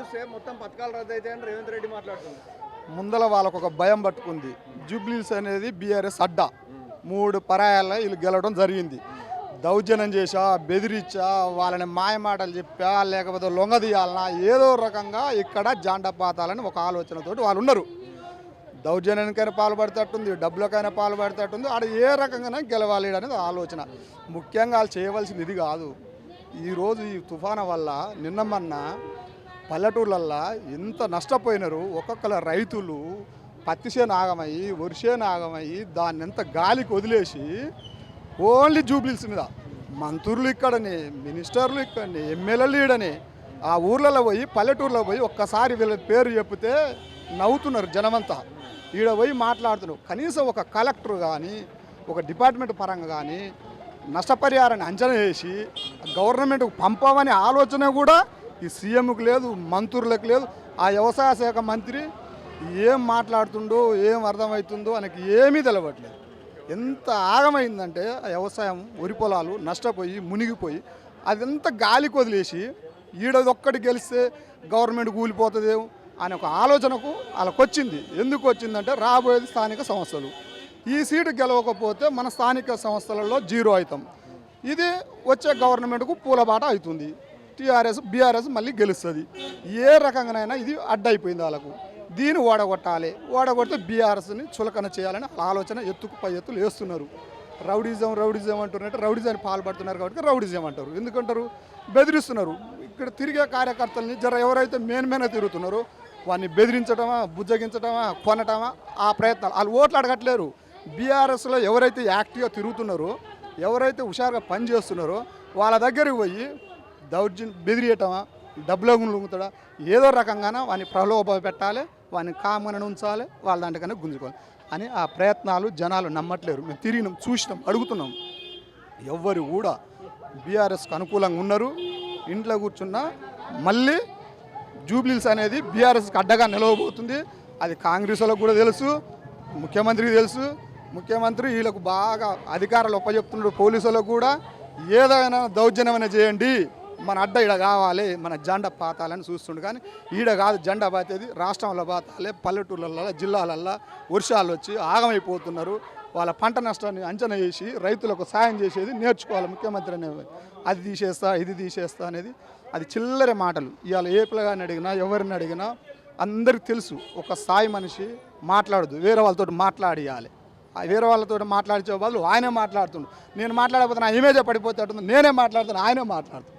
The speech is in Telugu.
చూస్తే మొత్తం పథకాలు రద్దు అయితే అని రేవంత్ రెడ్డి మాట్లాడుతుంది. ముందల వాళ్ళకు ఒక భయం పట్టుకుంది. జూబ్లీస్ అనేది బీఆర్ఎస్ అడ్డా 3 పరాయాల వీళ్ళు గెలవడం జరిగింది. దౌర్జన్యం చేసా, బెదిరించా, వాళ్ళని మాయమాటలు చెప్పా, లేకపోతే లొంగదీయాలనా, ఏదో రకంగా ఇక్కడ జాండపాతాలని ఒక ఆలోచనతోటి వాళ్ళు ఉన్నారు. దౌర్జన్యానికైనా పాల్పడేటట్టుంది, డబ్బులకైనా పాల్పడేటట్టుంది. ఆడ ఏ రకంగానే గెలవాలి అనేది ఆలోచన. ముఖ్యంగా వాళ్ళు చేయవలసింది ఇది కాదు. ఈరోజు ఈ తుఫాను వల్ల నిన్న మొన్న పల్లెటూర్లల్లో ఎంత నష్టపోయినారు. ఒక్కొక్కల రైతులు పత్తి చేను ఆగమయ్యి, వరిసేను ఆగమయ్యి, దాన్ని ఎంత గాలికి వదిలేసి ఓన్లీ జూబ్లీస్ మీద మంత్రులు ఇక్కడని, మినిస్టర్లు ఇక్కడని, ఎమ్మెల్యేలు ఈడని ఆ ఊర్లలో పోయి, పల్లెటూర్లో పోయి ఒక్కసారి వీళ్ళ పేరు చెప్తే నవ్వుతున్నారు జనమంతా. ఈడ పోయి మాట్లాడుతున్నారు. కనీసం ఒక కలెక్టర్ కానీ, ఒక డిపార్ట్మెంట్ పరంగా కానీ నష్టపరిహారాన్ని అంచనా వేసి గవర్నమెంట్కు పంపమనే ఆలోచన కూడా ఈ సీఎంకు లేదు, మంత్రులకు లేదు. ఆ వ్యవసాయ శాఖ మంత్రి ఏం మాట్లాడుతుండో, ఏం అర్థమవుతుందో ఆయనకి ఏమీ తెలవట్లేదు. ఎంత ఆగమైందంటే ఆ వ్యవసాయం, వరి పొలాలు నష్టపోయి మునిగిపోయి అదంతా గాలికి వదిలేసి ఈడొక్కటి గెలిస్తే గవర్నమెంట్ కూలిపోతుందేమో అనే ఒక ఆలోచనకు వాళ్ళకు వచ్చింది. ఎందుకు వచ్చిందంటే రాబోయేది స్థానిక సంస్థలు. ఈ సీటు గెలవకపోతే మన స్థానిక సంస్థలలో జీరో అవుతాం. ఇది వచ్చే గవర్నమెంట్కు పూలబాట అవుతుంది. టీఆర్ఎస్ బీఆర్ఎస్ మళ్ళీ గెలుస్తుంది. ఏ రకంగానైనా ఇది అడ్డైపోయింది వాళ్ళకు. దీన్ని ఓడగొట్టాలి. ఓడగొడితే బీఆర్ఎస్ని చులకన చేయాలని ఆలోచన ఎత్తుకు పై ఎత్తులు వేస్తున్నారు. రౌడిజం అంటున్నట్టు రౌడిజాన్ని పాల్పడుతున్నారు కాబట్టి రౌడిజం అంటారు. ఎందుకంటారు? బెదిరిస్తున్నారు. ఇక్కడ తిరిగే కార్యకర్తల్ని ఎవరైతే మేన్గా తిరుగుతున్నారో వాడిని బెదిరించడమా, బుజ్జగించడమా, కొనటమా ఆ ప్రయత్నాలు. వాళ్ళు ఓట్లు అడగట్లేరు. బీఆర్ఎస్లో ఎవరైతే యాక్టివ్గా తిరుగుతున్నారో, ఎవరైతే హుషారుగా పనిచేస్తున్నారో వాళ్ళ దగ్గరికి పోయి బెదిరియటమా, డబ్బులో గుంగుతాడా, ఏదో రకంగానే వాడిని ప్రలోభ పెట్టాలి, వాడిని కామని ఉంచాలి, వాళ్ళ దాంట్లోనే గుంజుకోవాలి అని ఆ ప్రయత్నాలు జనాలు నమ్మట్లేరు. మేము తిరిగినాం, చూసినాం, అడుగుతున్నాం. ఎవ్వరు కూడా బీఆర్ఎస్కి అనుకూలంగా ఉన్నారు. ఇంట్లో కూర్చున్నా మళ్ళీ జూబ్లీస్ అనేది బీఆర్ఎస్కి అడ్డగా నిలవబోతుంది. అది కాంగ్రెస్ వాళ్ళకు కూడా తెలుసు, ముఖ్యమంత్రికి తెలుసు. ముఖ్యమంత్రి వీళ్ళకు బాగా అధికారాలు ఒప్పచెప్తున్నాడు. పోలీసు వాళ్ళకు కూడా ఏదైనా దౌర్జన్యమైనా చేయండి, మన అడ్డ ఈడ కావాలి, మన జెండా పాతాలని చూస్తుండు. కానీ ఈడ కాదు జెండా పాతేది, రాష్ట్రంలో పాతాలే. పల్లెటూళ్ళల్లో, జిల్లాలల్లో వర్షాలు వచ్చి ఆగమైపోతున్నారు. వాళ్ళ పంట నష్టాన్ని అంచనా వేసి రైతులకు సాయం చేసేది నేర్చుకోవాలి ముఖ్యమంత్రి అనేది. అది తీసేస్తా, ఇది తీసేస్తా అనేది అది చిల్లర మాటలు. ఇవాళ ఏ పిల్లగాని అడిగినా, ఎవరిని అడిగినా అందరికి తెలుసు. ఒక స్థాయి మనిషి మాట్లాడదు, వేరే వాళ్ళతో మాట్లాడియాలి. వేరే వాళ్ళతో మాట్లాడించే బదులు ఆయనే మాట్లాడుతుండు. నేను మాట్లాడకపోతే నా ఇమేజే పడిపోతే నేనే మాట్లాడుతాను, ఆయనే మాట్లాడుతాను.